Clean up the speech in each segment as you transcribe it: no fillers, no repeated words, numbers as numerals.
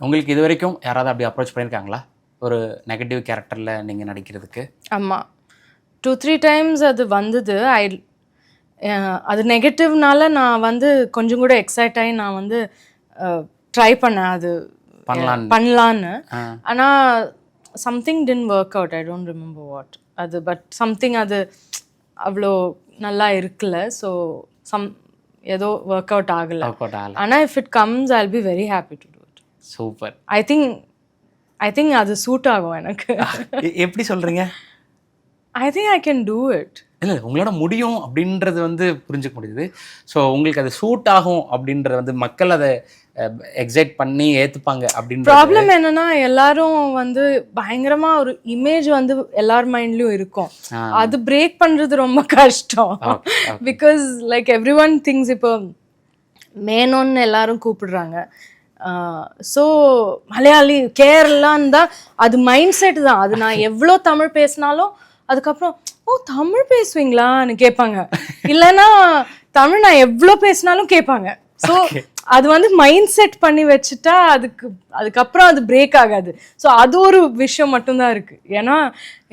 உங்களுக்கு இது வரைக்கும் யாராவது அப்படி அப்ரோச் பண்ணியிருக்காங்களா ஒரு நெகட்டிவ் கேரக்டரில் நீங்கள் நடிக்கிறதுக்கு? ஆமாம், 2-3 டைம்ஸ் அது வந்தது. அது நெகட்டிவ்னால நான் வந்து கொஞ்சம் கூட எக்ஸைட் ஆகி நான் வந்து ட்ரை பண்ணேன் அது பண்ணலான்னு. ஆனால் something didn't work out. I don't remember what அது, பட் சம்திங் அது அவ்வளோ நல்லா இருக்குல்ல. ஸோ ஏதோ ஒர்க் அவுட் ஆகலை. ஆனால் if it comes I will be very happy to do it. Super. I think அது சூட் ஆகும் எனக்கு. எப்படி சொல்கிறீங்க? I think I can do it. இல்லை, உங்களோட முடியும் அப்படின்றது வந்து புரிஞ்சுக்க முடியுது. ஸோ உங்களுக்கு அது சூட் ஆகும் அப்படின்றது வந்து மக்கள் அதை எக்ஸைட் பண்ணி ஏற்றுப்பாங்க அப்படின்ற ப்ராப்ளம் என்னன்னா, எல்லாரும் வந்து பயங்கரமா ஒரு இமேஜ் வந்து எல்லார் மைண்ட்லயும் இருக்கும். அது பிரேக் பண்றது ரொம்ப கஷ்டம். Because like every one things இப்போ மேனோன்னு எல்லாரும் கூப்பிடுறாங்க. ஸோ மலையாளி கேரளான்னு தான் அது மைண்ட் செட் தான். அது நான் எவ்வளோ தமிழ் பேசினாலும் அதுக்கப்புறம் ஓ தமிழ் பேசுவீங்களான்னு கேட்பாங்க. இல்லைன்னா தமிழ் நான் எவ்வளோ பேசினாலும் கேட்பாங்க. ஸோ அது வந்து மைண்ட் செட் பண்ணி வச்சுட்டா அதுக்கப்புறம் அது பிரேக் ஆகாது. ஸோ அது ஒரு விஷயம் மட்டும்தான் இருக்குது. ஏன்னா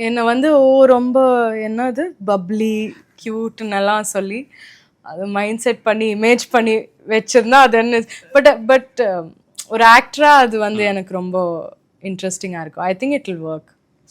என்னை வந்து ரொம்ப என்னது பப்ளி க்யூட்னெல்லாம் சொல்லி அது மைண்ட் செட் பண்ணி இமேஜ் பண்ணி வச்சுருந்தா அது என்ன. பட் ஒரு ஆக்டராக அது வந்து எனக்கு ரொம்ப இன்ட்ரெஸ்டிங்காக இருக்கும். I think it will work.